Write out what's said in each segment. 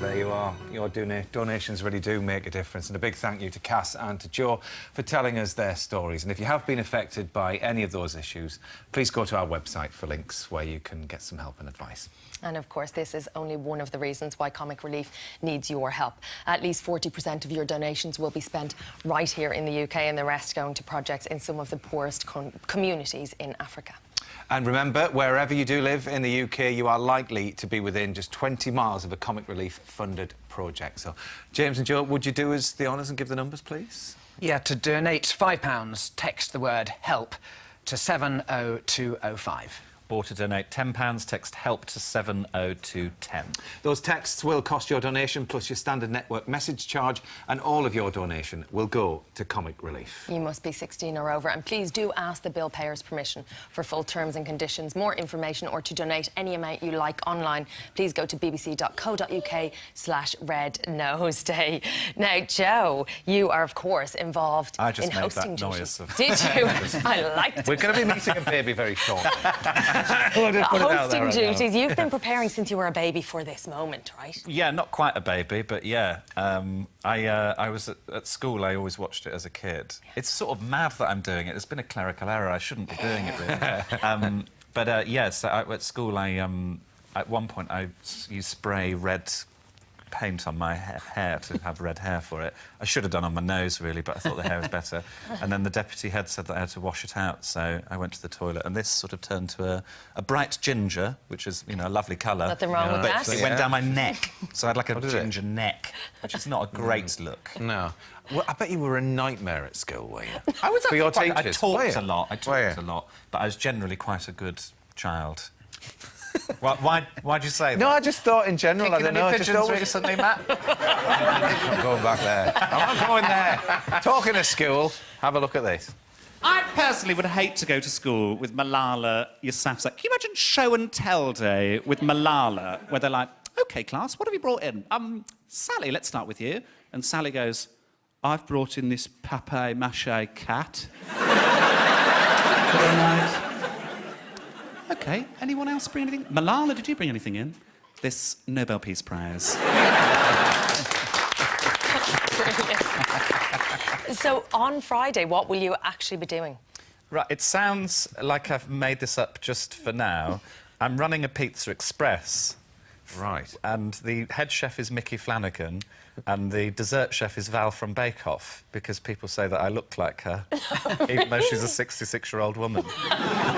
there you are. Your donations really do make a difference. And a big thank you to Cass and to Joe for telling us their stories. And if you have been affected by any of those issues, please go to our website for links where you can get some help and advice. And of course, this is only one of the reasons why Comic Relief needs your help. At least 40% of your donations will be spent right here in the UK, and the rest going to projects in some of the poorest communities in Africa. And remember, wherever you do live in the UK, you are likely to be within just 20 miles of a Comic Relief funded project. So, James and Joe, would you do us the honours and give the numbers, please? Yeah, to donate £5, text the word HELP to 70205. Or to donate £10, text HELP to 70210. Those texts will cost your donation plus your standard network message charge, and all of your donation will go to Comic Relief. You must be 16 or over, and please do ask the bill payer's permission. For full terms and conditions, more information, or to donate any amount you like online, please go to bbc.co.uk/Red Nose Day. Now, Joe, you are, of course, involved in hosting duties. Did you? I liked it. We're going to be meeting a baby very shortly. Hosting duties. You've been preparing since you were a baby for this moment, right? Yeah, not quite a baby, but yeah. I was at school. I always watched it as a kid. It's sort of mad that I'm doing it. It's been a clerical error. I shouldn't be doing it, really. But yes, at school, at one point I used spray red paint on my hair to have red hair for it. I should have done on my nose, really, but I thought the hair was better. And then the deputy head said that I had to wash it out, so I went to the toilet, and this sort of turned to a bright ginger, which is, you know, a lovely colour. Nothing wrong with that. It went down my neck, so I had like a ginger neck, which is not a great look. No. Well, I bet you were a nightmare at school, were you? I was for your teachers. I talked a lot. I talked a lot, but I was generally quite a good child. Why'd you say that? No, I just thought in general, Kicking I don't know. Any pigeons recently, Matt? I'm going back there. I'm not going there. Talking of school, have a look at this. I personally would hate to go to school with Malala Yousafzai. Can you imagine show and tell day with Malala, where they're like, OK, class, what have you brought in? Sally, let's start with you. And Sally goes, I've brought in this papier-mâché cat. OK, anyone else bring anything? Malala, did you bring anything in? This Nobel Peace Prize. So, on Friday, what will you actually be doing? Right, it sounds like I've made this up just for now. I'm running a Pizza Express. Right. And the head chef is Mickey Flanagan, and the dessert chef is Val from Bake Off, because people say that I look like her, even though she's a 66-year-old woman.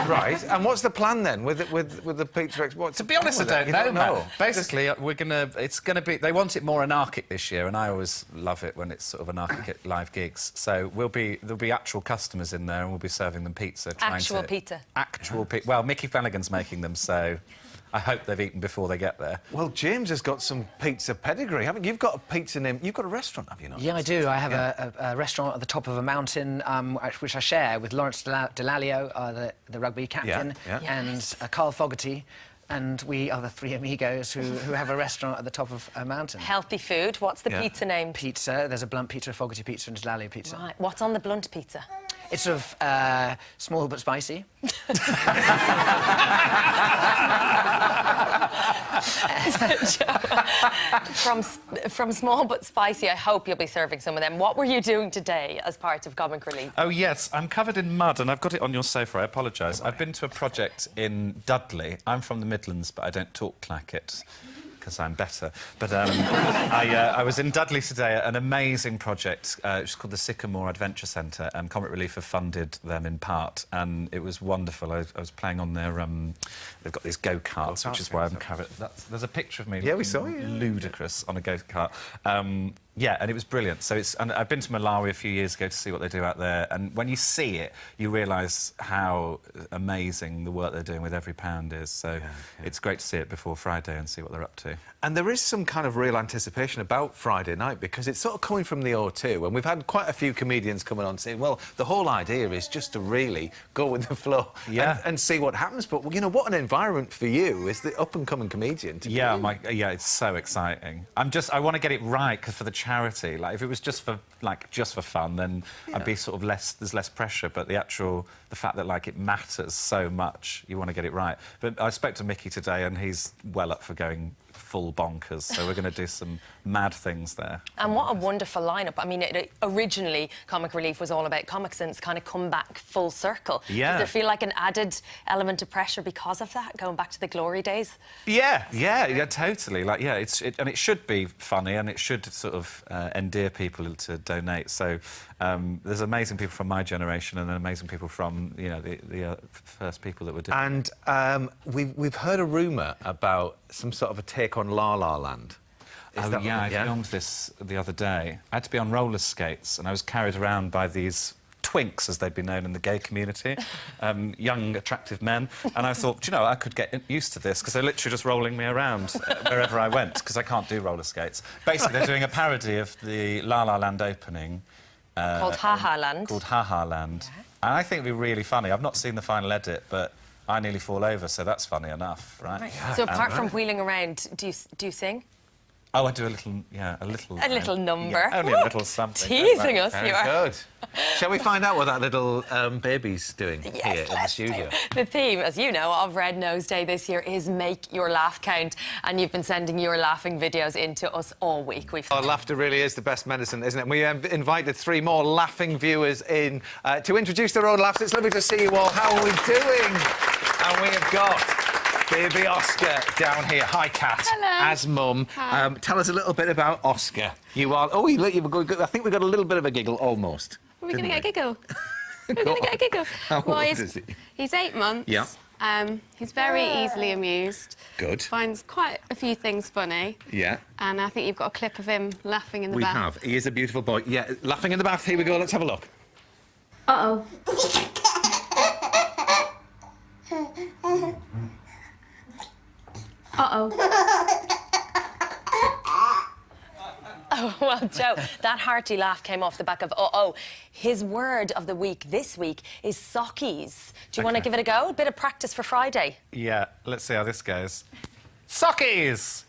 Right. And what's the plan then with the Pizza Express? To be honest, I don't know. Basically, it's gonna be. They want it more anarchic this year, and I always love it when it's sort of anarchic live gigs. So there'll be actual customers in there, and we'll be serving them pizza. Actual pizza. Actual pizza. Well, Mickey Flanagan's making them, so I hope they've eaten before they get there. Well, James has got some pizza pedigree, haven't you? You've got a pizza name. You've got a restaurant, have you not? Yeah, I do. I have a restaurant at the top of a mountain, which I share with Lawrence Delalio, the rugby captain, and Carl Fogarty. And we are the three amigos who have a restaurant at the top of a mountain. Healthy food. What's the pizza name? Pizza. There's a blunt pizza, a Fogarty pizza, and a Delalio pizza. Right. What's on the blunt pizza? It's sort of small but spicy. From small but spicy, I hope you'll be serving some of them. What were you doing today as part of Comic Relief? Oh, yes, I'm covered in mud, and I've got it on your sofa. I apologise. I've been to a project in Dudley. I'm from the Midlands, but I don't talk like it, because I'm better. But I was in Dudley today at an amazing project. It's called the Sycamore Adventure Centre, and Comic Relief have funded them in part, and it was wonderful. I was playing on their... they've got these go-karts, which is why I'm covered... There's a picture of me. Yeah, we saw you. Ludicrous on a go-kart. Yeah, and it was brilliant. And I've been to Malawi a few years ago to see what they do out there, and when you see it, you realise how amazing the work they're doing with every pound is. So it's great to see it before Friday and see what they're up to. And there is some kind of real anticipation about Friday night, because it's sort of coming from the O2, and we've had quite a few comedians coming on saying, well, the whole idea is just to really go with the flow and see what happens. But, you know, what an environment for you as the up-and-coming comedian to be in. Yeah, it's so exciting. I want to get it right, because for the charity, like, if it was just for fun, then I'd be sort of there's less pressure, but the fact that, like, it matters so much, you want to get it right. But I spoke to Mickey today, and he's well up for going full bonkers. So we're going to do some mad things there. And what a wonderful lineup. I mean, originally, Comic Relief was all about comics, and it's kind of come back full circle. Yeah. Does there feel like an added element of pressure because of that, going back to the glory days? Yeah, totally. Like, yeah, and it should be funny, and it should sort of endear people to donate. So there's amazing people from my generation, and then amazing people from, you know, the first people that were doing. And we've heard a rumour about some sort of a take on La La Land. I filmed this the other day. I had to be on roller skates, and I was carried around by these twinks, as they'd be known in the gay community, young, attractive men. And I thought, do you know, I could get used to this, because they're literally just rolling me around wherever I went, because I can't do roller skates. Basically, they're doing a parody of the La La Land opening. Called Ha Ha Land. Called Ha Ha Land. Yeah. And I think it'd be really funny. I've not seen the final edit, but I nearly fall over, so that's funny enough, right? Yeah. So apart from wheeling around, do you sing? Oh, I do a little, yeah, a little... A little number. Yeah, only a little something. Teasing us, Very you are. good. Shall we find out what that little baby's doing here in the studio? The theme, as you know, of Red Nose Day this year is Make Your Laugh Count, and you've been sending your laughing videos in to us all week. Laughter really is the best medicine, isn't it? We have invited 3 more laughing viewers in to introduce their own laughs. It's lovely to see you all. How are we doing? And we have got baby Oscar down here. Hi, Kat. Hello. As mum. Hi. Tell us a little bit about Oscar. You are... Oh, I think we got a little bit of a giggle, almost. Are we going to get a giggle? We're going to get a giggle. How old is he? He's 8 months. Yeah. He's very easily amused. Good. Finds quite a few things funny. Yeah. And I think you've got a clip of him laughing in the We bath. have. He is a beautiful boy. Yeah, laughing in the bath. Here we go. Let's have a look. Uh-oh. Uh-oh. Oh, well, Joe, that hearty laugh came off the back of uh-oh. His word of the week this week is sockies. Do you want to give it a go? A bit of practice for Friday. Yeah, let's see how this goes. Sockies!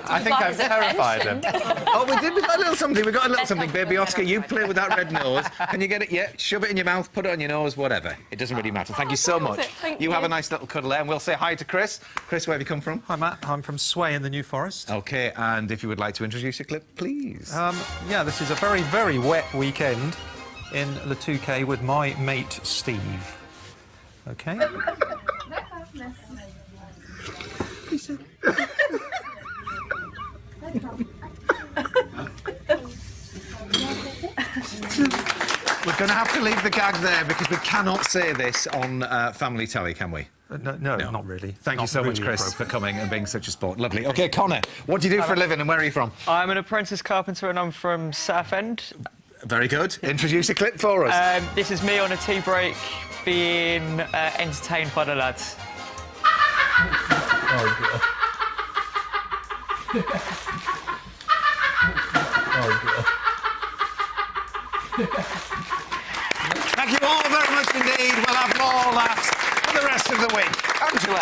I think I've terrified him. Oh, we did. We got a little something. We got a little something. Baby Oscar, you play with that red nose. Can you get it? Yeah, shove it in your mouth, put it on your nose, whatever. It doesn't really matter. Thank you so much. Thank You you. have a nice little cuddle there, and we'll say hi to Chris. Chris, where have you come from? Hi, Matt. I'm from Sway in the New Forest. OK, and if you would like to introduce a clip, please. Yeah, this is a very, very wet weekend in the 2K with my mate, Steve. OK? We're going to have to leave the gag there because we cannot say this on Family Telly, can we? No, not really. Thank you Not so much, really Chris, for appropriate. coming and being such a sport. Lovely. OK, Connor, what do you do for a living and where are you from? I'm an apprentice carpenter and I'm from Southend. Very good. Introduce a clip for us. This is me on a tea break being entertained by the lads. Oh, God. Oh, God. Thank you all very much indeed. We'll have more laughs for the rest of the week. Angela.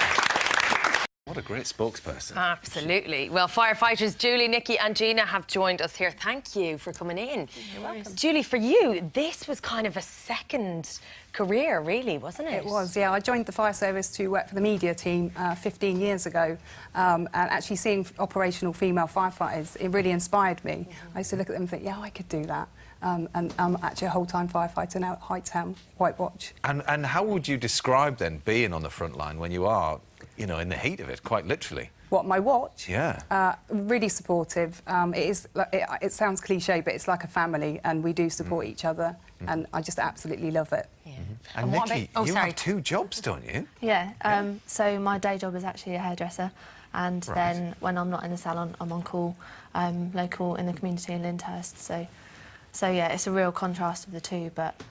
What a great spokesperson. Absolutely. Well, firefighters Julie, Nikki and Gina have joined us here. Thank you for coming in. You're welcome. Julie, for you, this was kind of a second career, really, wasn't it? It was, yeah. I joined the fire service to work for the media team 15 years ago, and actually seeing operational female firefighters, it really inspired me. I used to look at them and think, yeah, I could do that. And I'm actually a whole-time firefighter now at Hightstown, White Watch. And how would you describe, then, being on the front line when you are, you know, in the heat of it, quite literally? What, my watch? Yeah. Really supportive. It sounds cliche, but it's like a family, and we do support each other, and I just absolutely love it. Yeah. And what Nikki, about... you have 2 jobs, don't you? Yeah, so my day job is actually a hairdresser, and Right. then when I'm not in the salon, I'm on call, local in the community in Lyndhurst. So yeah, it's a real contrast of the two, but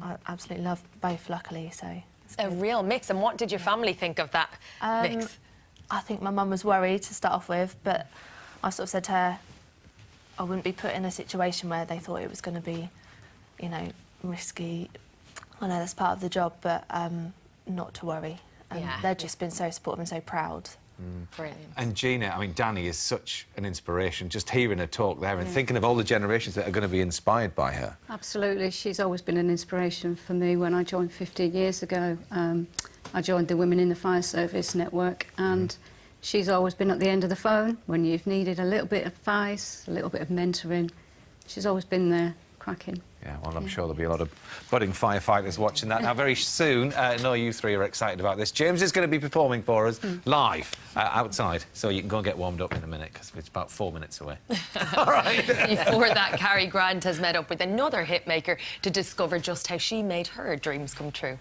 I absolutely love both, luckily, so... it's A good. real mix. And what did your family think of that mix? I think my mum was worried to start off with, but I sort of said to her I wouldn't be put in a situation where they thought it was going to be, you know, risky. I know that's part of the job, but not to worry. they've just been so supportive and so proud. Brilliant. And Gina, I mean, Danny is such an inspiration, just hearing her talk there and thinking of all the generations that are going to be inspired by her. Absolutely. She's always been an inspiration for me. When I joined 15 years ago, I joined the Women in the Fire Service network, and she's always been at the end of the phone when you've needed a little bit of advice, a little bit of mentoring. She's always been there, cracking. Yeah, well, I'm sure there'll be a lot of budding firefighters watching that. Now, very soon, I know you three are excited about this. James is going to be performing for us live outside, so you can go and get warmed up in a minute, because it's about 4 minutes away. All right. Before that, Carrie Grant has met up with another hitmaker to discover just how she made her dreams come true.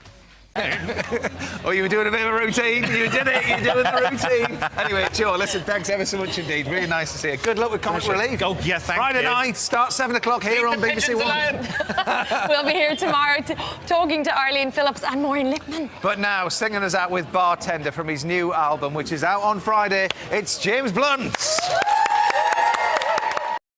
Oh, you were doing a bit of a routine. You did it. You're doing the routine. Anyway, Joe, listen, thanks ever so much indeed. Really nice to see you. Good luck with Comic Relief. Oh, yeah, thank Friday you. night, start 7 o'clock here on BBC One. We'll be here tomorrow talking to Arlene Phillips and Maureen Lippman. But now, singing us out with Bartender from his new album, which is out on Friday, it's James Blunt.